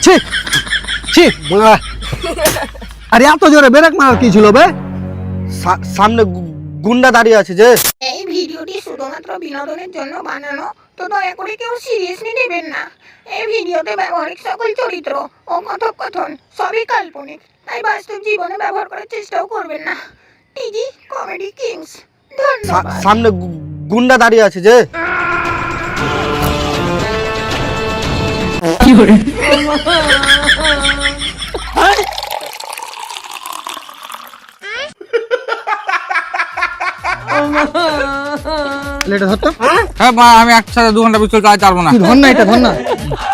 ছি ছি আরে এত জোরে ব্রেক মারার কি ছিল বে? সামনে গুন্ডা দাঁড়িয়ে আছে যে। এই ভিডিওটি শুধুমাত্র বিনোদনের জন্য বানানো, তো দয়া করে কেউ সিরিয়াসলি নেবেন না। এই ভিডিওতে ব্যবহারিক সকল চরিত্র ও কথোপকথন সবই কাল্পনিক, তাই বাস্তব জীবনে ব্যবহার করার চেষ্টাও করবেন না। টিজি কমেডি কিংস, ধন্যবাদ। সামনে গুন্ডা দাঁড়িয়ে আছে যে। এটা ধরতো? হ্যাঁ ভাই, আমি একসাথে 2 ঘন্টা পিস্তল চালাতে পারবো না। তুই ধর না, এটা ধর না,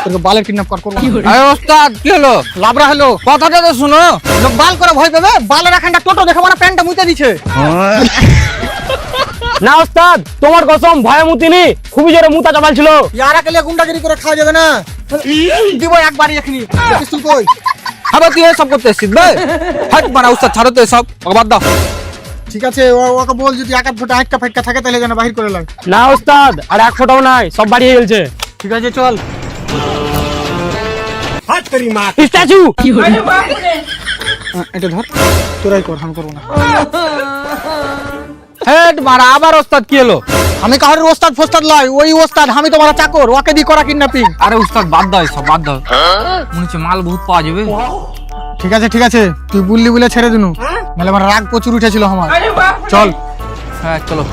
তোকে বালের কিডন্যাপ করবো। আরে ওস্তাদ, কি হলো? লাবড়া হলো, কথাটা তো শুনো। লোক বাল করে ভয় পাবে, বালের এখানটা টোটো দেখে মানে প্যান্টটা মুতে দিছে। না ওস্তাদ, তোমার কসম ভয়ে মুতিনি, খুবই জোরে মুতা চাপালছিল। ইয়ারা কেলে গুন্ডাগিরি করে খাওয়া যাবে না। দিব একবারই এখনি। পিস্তল কই? আবার তুই এসব করতে এসছিস বে? হাট মারা ওস্তাদ, ছাড়ো তো এসব, ওকে বাদ দাও। ঠিক আছে, ওকে বল যদি এক ফোঁটা হাইটকা ফাইটকা থাকে তাহলে যেন বাহির করে লাগে। না ওস্তাদ, আর এক ফোঁটাও নাই, সব বাড়িয়ে গেছে। ঠিক আছে চল। স্ট্যাচু এটা ধর, তোরাই কর, আমি করবো না। হেড মারা, আবার ওস্তাদ কি হলো? আমি কাহরের ওস্তাদ ফোস্তাদ লয়, ওই ওস্তাদ, আমি তোমার চাকর, ওকে দি করা কিডন্যাপিং। আরে ওস্তাদ বাদ দাও এসব, বাদ দাও। মনে হচ্ছে মাল বহুত পাওয়া যাবে। ঠিক আছে ঠিক আছে, তুই বললি বলে ছেড়ে দিনু, নাহলে আমার রাগ প্রচুর উঠেছিল আমার। চল। হ্যাঁ চলো।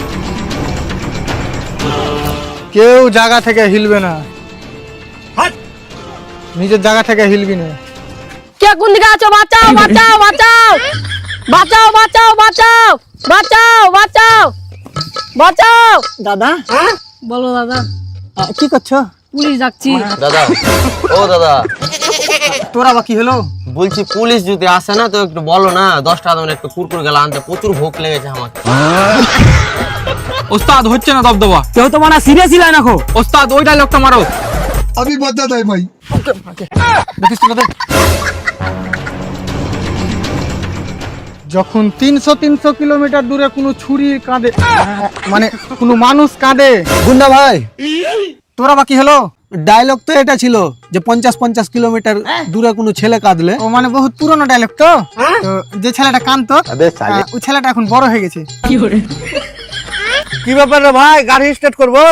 কেউ জায়গা থেকে হিলবে না, নিজের জায়গা থেকে হিলবি না। কে কোন দিকে আছো? বাঁচাও বাঁচাও বাঁচাও বাঁচাও বাঁচাও বাঁচাও বাঁচাও বাঁচাও বাঁচাও। দাদা বলো দাদা, কি করছো? পুলিশ ডাকছি। দাদা, ও দাদা, তোরা বা কি হলো? বলছি পুলিশ যদি আসে না তো একটু বলো না, 10 টাকা দামের একটু কুরকুর গেলা আনতে, প্রচুর ভোক লেগেছে আমার। ওস্তাদ হচ্ছে না দবদবা। কেউ তো মানে সিরিয়াসই লাই নাকো। ওস্তাদ ওই ডায়লগটা মারো। আমি বদলা দেয় ভাই। দেখিস তো দাদা, যখন 300 কিলোমিটার দূরে কোনো ছুরি কাঁদে, মানে কোনো মানুষ কাঁদে। গুন্ডা ভাই, তোরা বা কি হলো? ডায়লগ তো এটা ছিল যে 50 কিলোমিটার দূরে কোনো ছেলে কাঁদলে। ও মানে বহুত পুরনো ডায়লগ তো। তো যে ছেলেটা কাঁদতো, ওই ছেলেটা এখন বড় হয়ে গেছে। কি ব্যাপার রে ভাই, গাড়ি স্টার্ট করবো?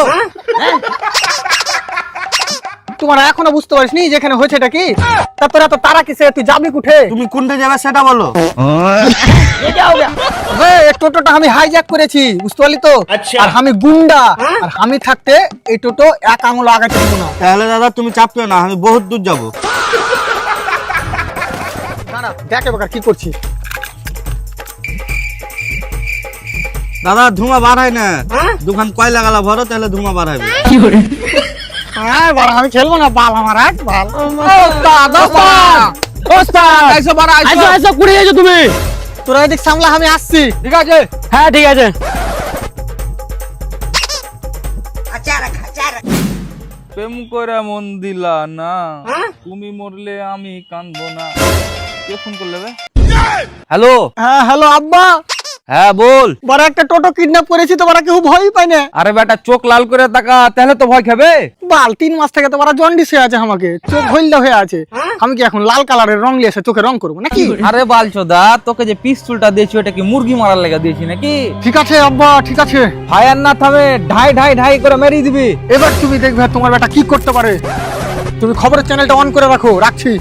তোমরা এখনো বুঝতে পারিসনি যেখানে হয়েছেটা কি? তারপরে এত তারা কিসে, তুই যাবি কুঠে? তুমি কোনটা যাবে সেটা বলো। এই টোটোটা আমি হাইজ্যাক করেছি, বুঝতে পারলি তো? আর আমি গুন্ডা, আর আমি থাকতে এই টোটো এক আঙুল আগাতে দিব না। তাহলে দাদা তুমি চাপতে না, আমি বহুত দূর যাবো। দেখ এবার কি করছিস। দাদা ধোঁয়া বার হয় না, দোকান কয়লা গালা ভরো তাহলে ধোঁয়া বার হবে। হ্যাঁ বাড়া, আমি খেলবো না, বাল আমার এক বাল। ওস্তাদ আইসো বাড়া, আইসো আইসো। আইসো, কুড়ে গেছো তুমি। তোরা এদিক সামলা, আমি আসছি। ঠিক আছে। হ্যাঁ ঠিক আছে। প্রেম করে মন দিলা না, তুমি মরলে আমি কাঁদবো না। কে ফোন করলে বে? হ্যালো। হ্যাঁ হ্যালো আব্বা, হ্যাঁ বল। বড় একটা টোটো কিডন্যাপ করেছি, তো বড় কেউ ভয়ই পায় না। আরে বেটা চোখ লাল করে তাকা, তাহলে তো ভয় খাবে। বাল 3 মাস থেকে তো বড় জন্ডিস হয়ে আছে, আমাকে চোখ হইলদা হয়ে আছে। আমি কি এখন লাল কালারের রং লিয়ে এসে চোখে রং করবো নাকি? আরে বালচোদা, তোকে যে পিস্তলটা দিয়েছি ওটা কি মুরগি মারার লেগে দিয়েছি নাকি? ঠিক আছে আব্বা, ঠিক আছে। ফায়ার না থামে ঢাই ঢাই ঢাই করে মেরিয়ে দিবি। এবার তুমি দেখবে তোমার বেটা কি করতে পারে। তুমি খবরের চ্যানেলটা অন করে রাখো, রাখছি।